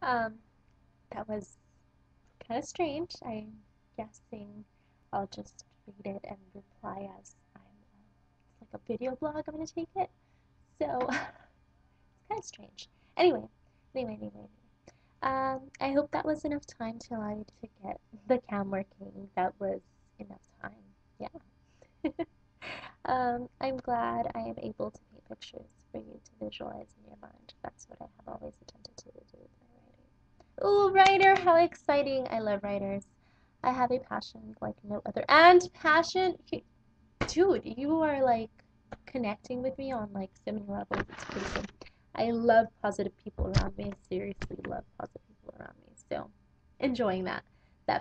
Um, that was kind of strange. I'm guessing I'll just read it and reply as it's like a video blog. I'm gonna take it. So it's kind of strange. Anyway. I hope that was enough time till I to get the cam working. That was enough time. Yeah. I'm glad I am able to paint pictures for you to visualize in your mind. That's what I have always attempted to do with my writing. Ooh, writer, how exciting! I love writers. I have a passion like no other. And passion, dude, you are like connecting with me on like so many levels. It's pretty cool. I love positive people around me. I seriously love positive people around me. So enjoying that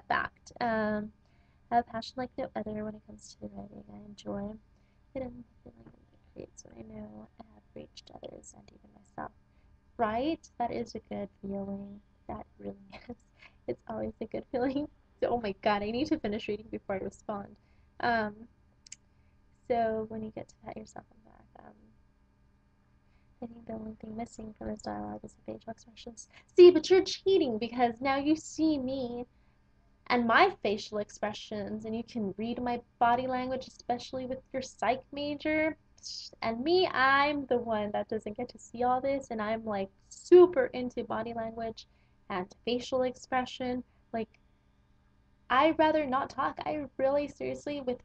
fact. I have passion like no other when it comes to writing. I enjoy it and the feeling it creates when I know I have reached others and even myself. Right? That is a good feeling. That really is. It's always a good feeling. So, oh my god, I need to finish reading before I respond. Um, so when you get to pat yourself on the back, I think the only thing missing from this dialogue is the facial expressions. See, but you're cheating because now you see me and my facial expressions, and you can read my body language, especially with your psych major. And me, I'm the one that doesn't get to see all this, and I'm like super into body language and facial expression. Like, I'd rather not talk. I really, seriously, with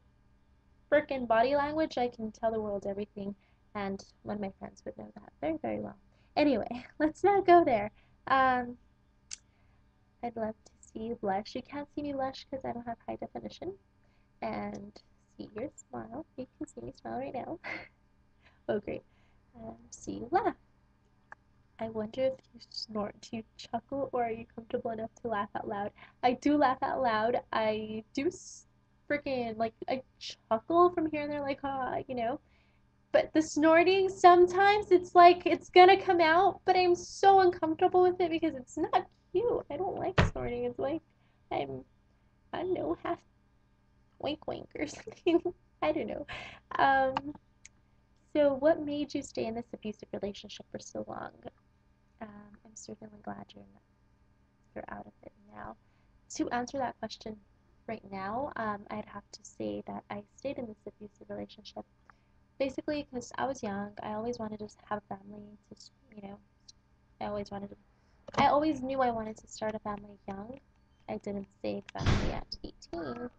frickin' body language, I can tell the world everything, and one of my friends would know that very, very well. Anyway, let's not go there. Um, I'd love to see you blush. You can't see me blush because I don't have high definition. And see your smile. You can see me smile right now. Oh, great. See you laugh. I wonder if you snort. Do you chuckle or are you comfortable enough to laugh out loud? I do laugh out loud. I do freaking, like, I chuckle from here and there, like, ah. But the snorting, sometimes it's like it's gonna come out, but I'm so uncomfortable with it because it's not cute. I don't like snorting. It's like I don't know, half wink wink or something. I don't know. Um, so what made you stay in this abusive relationship for so long? I'm certainly glad you're out of it now. To answer that question right now, I'd have to say that I stayed in this abusive relationship basically because I was young. I always wanted to have a family. You know, I always wanted to. I always knew I wanted to start a family young. I didn't say exactly at 18,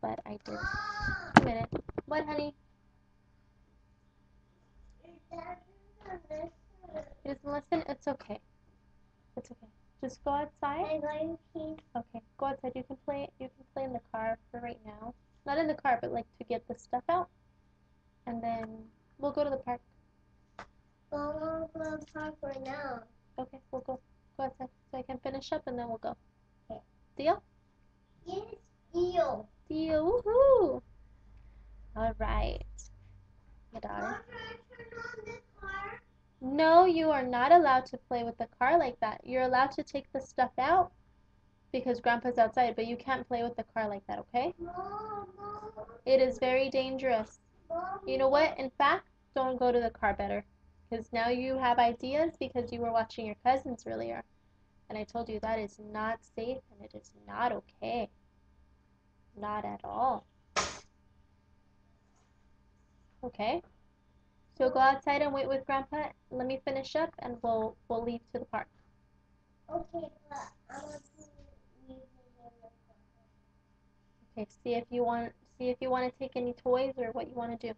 but I did. A minute. What, honey? He doesn't listen? It's okay. It's okay. Just go outside. I'm going to. Okay, go outside. You can play in the car for right now. Not in the car, but like to get the stuff out. And then we'll go to the park. We'll go to the park right now. Okay, we'll go. Go outside so I can finish up and then we'll go. Okay. Deal? Yes, deal. Deal. Woohoo! Alright. My daughter. No, you are not allowed to play with the car like that. You're allowed to take the stuff out because Grandpa's outside, but you can't play with the car like that, okay? It is very dangerous. You know what? In fact, don't go to the car better. Because now you have ideas because you were watching your cousins earlier. And I told you that is not safe and it is not okay. Not at all. Okay? So go outside and wait with Grandpa. Let me finish up and we'll leave to the park. Okay, but I want to leave Okay, see if you want to take any toys or what you want to do.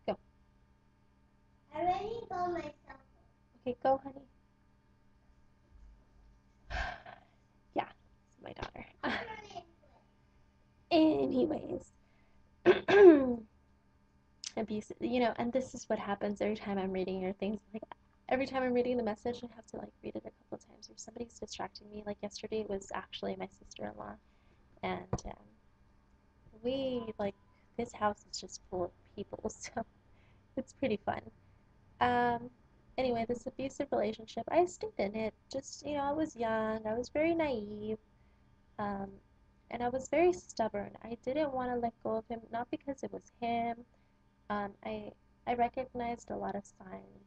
Go. I already got myself. Okay, go, honey. Yeah, it's my daughter. Anyways, abuse, and this is what happens every time I'm reading your things. Like every time I'm reading the message, I have to like read it a couple times, or somebody's distracting me. Like yesterday it was actually my sister-in-law, and we like this house is just full of people, so it's pretty fun. Um, anyway, this abusive relationship, I stayed in it. Just, I was young, I was very naive, um, and I was very stubborn. I didn't want to let go of him, not because it was him. Um, I I recognized a lot of signs,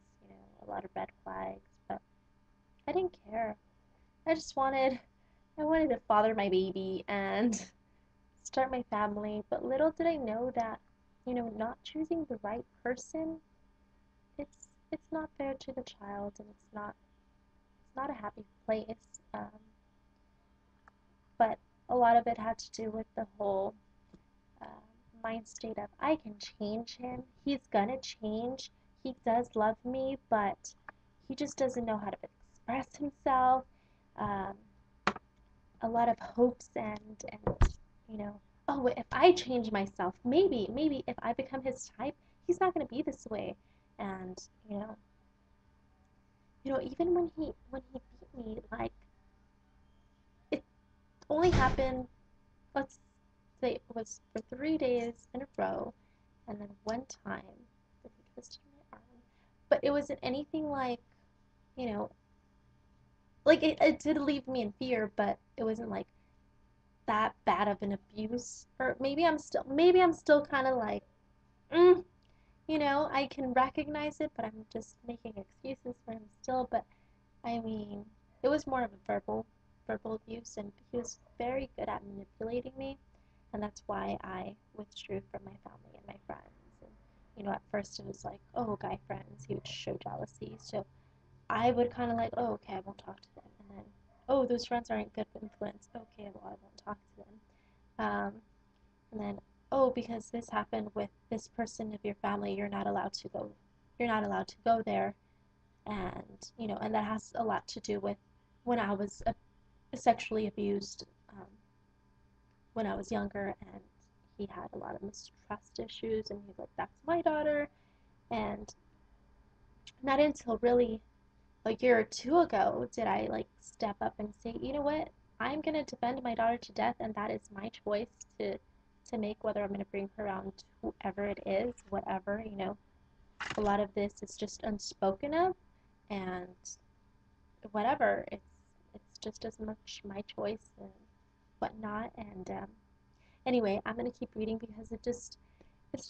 a lot of red flags, but I didn't care. I just I wanted to father my baby and start my family. But little did I know that, not choosing the right person, it's not fair to the child, and it's not a happy place. But a lot of it had to do with the whole uh, mind state of I can change him. He's gonna change. He does love me, but he just doesn't know how to express himself. Um, a lot of hopes and oh, if I change myself, maybe if I become his type, he's not gonna be this way. And even when he beat me, like it only happened, let's say it was for 3 days in a row, and then one time that he twisted my arm. But it wasn't anything you know, like it did leave me in fear, but it wasn't like that bad of an abuse. Or maybe I'm still kind of like, mm, I can recognize it, but I'm just making excuses for him still. But I mean, it was more of a verbal abuse, and he was very good at manipulating me, and that's why I withdrew from my family and my friends. And at first it was like, oh, guy friends, he would show jealousy, so I would kind of like, oh, okay, I won't talk to them, and then, oh, those friends aren't good influence. Okay, well, I won't talk to them. And then, oh, because this happened with this person of your family, you're not allowed to go. You're not allowed to go there, and that has a lot to do with when I was sexually abused when I was younger, and he had a lot of mistrust issues, and he's like, that's my daughter. And not until really a year or two ago did I like step up and say, you know what, I'm gonna defend my daughter to death, and that is my choice to make, whether I'm gonna bring her around whoever it is, whatever. A lot of this is just unspoken of, and whatever. It's just as much my choice and whatnot. And anyway, I'm gonna keep reading because it's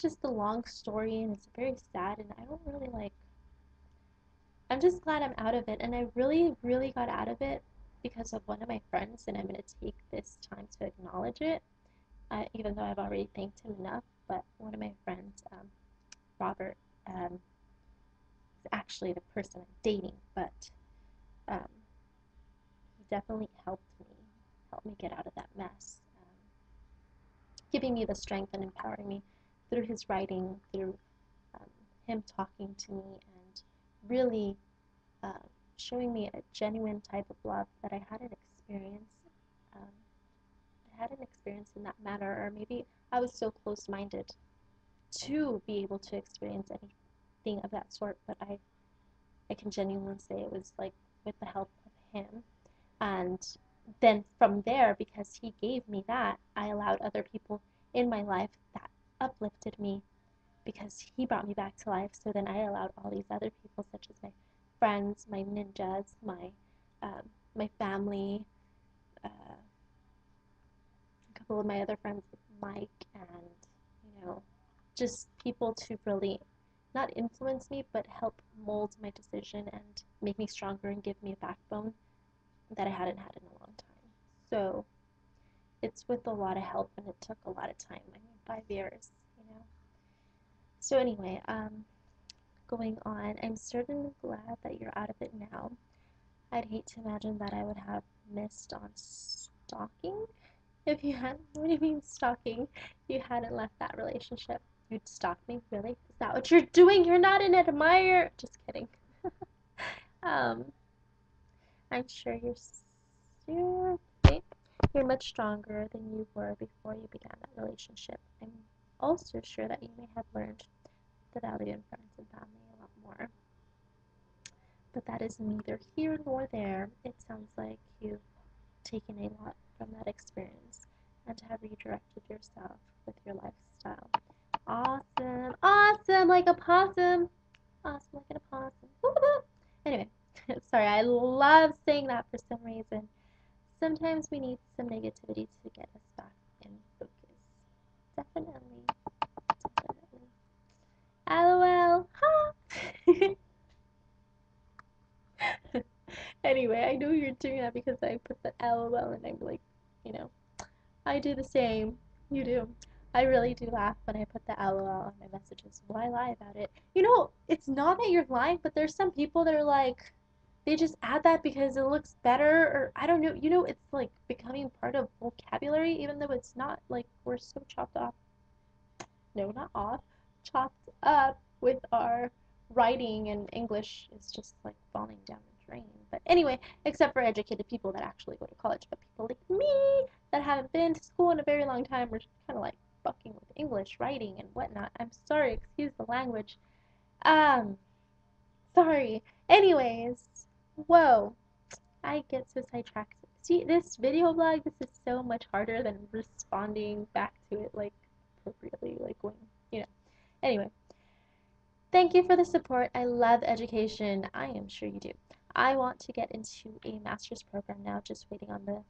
just a long story, and it's very sad, and I don't really like. I'm just glad I'm out of it, and I really, really got out of it because of one of my friends, and I'm gonna take this time to acknowledge it, even though I've already thanked him enough. But one of my friends, Robert, is actually the person I'm dating, but um, he definitely helped me get out of that mess, giving me the strength and empowering me through his writing, through um, him talking to me, and really uh, showing me a genuine type of love that I hadn't experienced. Um, I hadn't experienced in that manner, or maybe I was so close-minded to be able to experience anything of that sort. But I can genuinely say it was like with the help of him. And then from there, because he gave me that, I allowed other people in my life that uplifted me, because he brought me back to life. So then I allowed all these other people, such as my friends, my ninjas, my family, a couple of my other friends, Mike, and just people to really not influence me, but help mold my decision and make me stronger and give me a backbone that I hadn't had in a long time. So it's with a lot of help, and it took a lot of time. I mean, 5 years. So anyway, going on, I'm certainly glad that you're out of it now. I'd hate to imagine that I would have missed on stalking if you hadn't. What do you mean stalking? You hadn't left that relationship. You'd stalk me? Really? Is that what you're doing? You're not an admirer. Just kidding. um, I'm sure you're much stronger than you were before you began that relationship. I'm also sure that you may have learned the value in friends and family a lot more. But that is neither here nor there. It sounds like you've taken a lot from that experience and have redirected yourself with your lifestyle. Awesome! Awesome! Like a possum! Awesome like an opossum. Anyway, sorry, I love saying that for some reason. Sometimes we need some negativity to get us back in focus. Definitely. Definitely. LOL. Anyway, I know you're doing that because I put the LOL and I'm like, you know, I do the same. You do. I really do laugh when I put the LOL on my messages. Why lie about it? You know, it's not that you're lying, but there's some people that are like, they just add that because it looks better, or I don't know. You know, it's like becoming part of vocabulary, even though it's not. Like, we're so chopped off. No, not off. Chopped up with our writing, and English is just like falling down the drain. But anyway, except for educated people that actually go to college, but people like me that haven't been to school in a very long time, we're just kind of like fucking with English writing and whatnot. I'm sorry, excuse the language. Um, sorry. Anyways, whoa, I get so sidetracked. See, this video blog, this is so much harder than responding back to it like appropriately, like when, you know. Anyway, thank you for the support. I love education. I am sure you do. I want to get into a master's program now, just waiting on the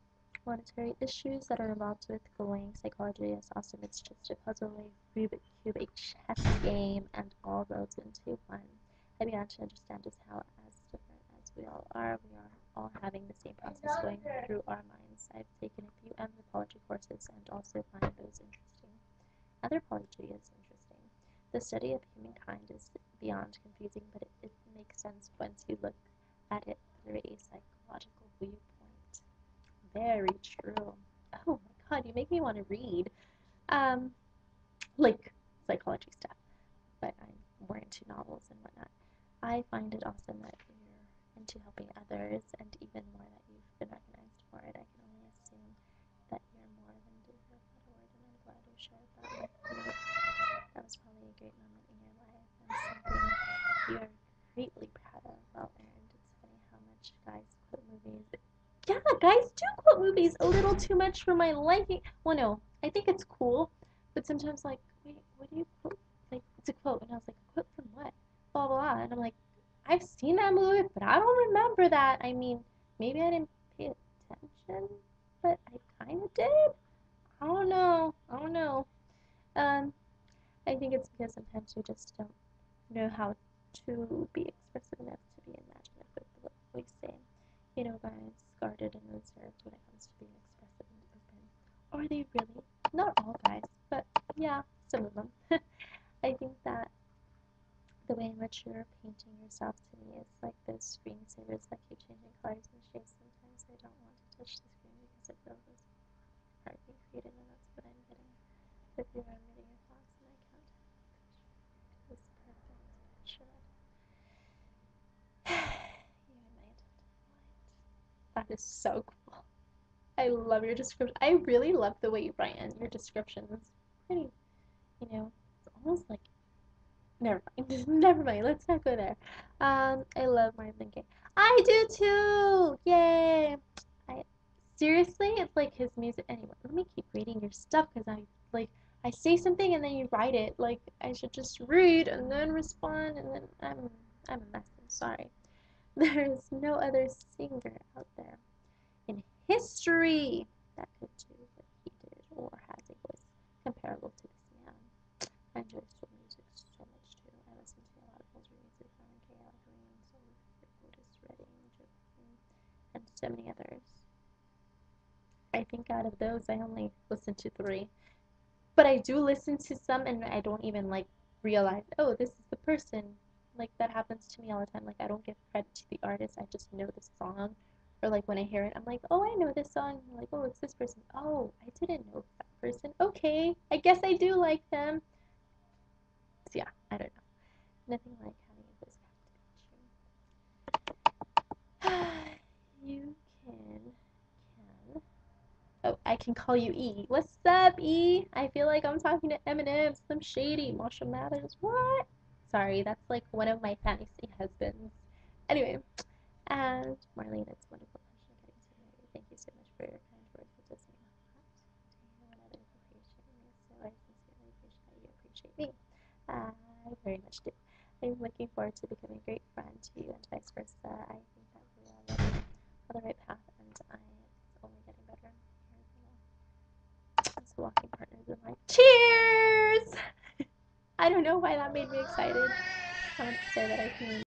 monetary issues that are involved with going. Psychology is awesome. It's just a puzzle, a Rubik's Cube, a chess game, and all roads into one. I began to understand just how, as different as we are all having the same process going through our minds. I've taken a few anthropology courses and also find those interesting. Anthropology is interesting. The study of humankind is beyond confusing, but it makes sense once you look at it through a psychological viewpoint. Very true. Oh my god, you make me want to read. Um, like psychology stuff, but I'm more into novels and whatnot. I find it awesome that you're into helping others, and even more that you've been recognized for it. I can only assume that you're more than deserve that award, and I'm glad you shared that with me. That was probably a great moment in your life, and something you're greatly proud of. Well earned. It's funny how much guys quote movies. Yeah, guys do quote movies a little too much for my liking. Well, no, I think it's cool, but sometimes like, wait, what do you quote? Like, it's a quote, and I was like, a quote from what? Blah blah blah, and I'm like, I've seen that movie, but I don't remember that. I mean, maybe I didn't pay attention, but I kind of did. I don't know. I don't know. Um, I think it's because sometimes we just don't know how to be expressive enough to be imaginative with what we say. You know, guys, guarded and reserved when it comes to being expressive and open. Are they really? Not all guys, but yeah, some of them. I think that the way in which you're painting yourself to me is like those screensavers that keep changing colors and shapes. Sometimes I don't want to touch the screen because it feels as art being created, and that's what I'm getting with you. I'm reading your thoughts, and I can't. It was perfect. Should you and my identical. That is so cool. I love your description. I really love the way you write in your descriptions. It's pretty, you know, it's almost like, never mind. Never mind. Let's not go there. I love Marvin Gaye. I do too. Yay. I seriously, it's like his music. Anyway, let me keep reading your stuff because I say something and then you write it. Like I should just read and then respond, and then I'm a mess. I'm sorry. There is no other singer out there in history that could do what he did or has a voice comparable to this man. I enjoy soul music so much too. I listen to a lot of older music from Gail Green, Otis Redding, and so many others. I think out of those, I only listen to 3. But I do listen to some, and I don't even like realize, oh, this is the person. Like that happens to me all the time. Like I don't give credit to the artist. I just know the song, or like when I hear it, I'm like, oh, I know this song. I'm like, oh, it's this person. Oh, I didn't know that person. Okay, I guess I do like them. So yeah, I don't know. Nothing like having a voice activation. You can. Oh, I can call you E. What's up, E? I feel like I'm talking to Eminem, Slim Shady, Marshall Mathers. What? Sorry, that's like one of my fantasy husbands. Anyway, and Marlene, it's wonderful pleasure getting to know you. Thank you so much for your kind words. It does mean a lot to hear when others appreciate me, so I sincerely appreciate that you appreciate me. I very much do. I'm looking forward to becoming a great friend to you and vice versa. I think that we are already on the right path, and it's only getting better. As walking partners in life. Cheers! I don't know why that made me excited. I wanted to say that I can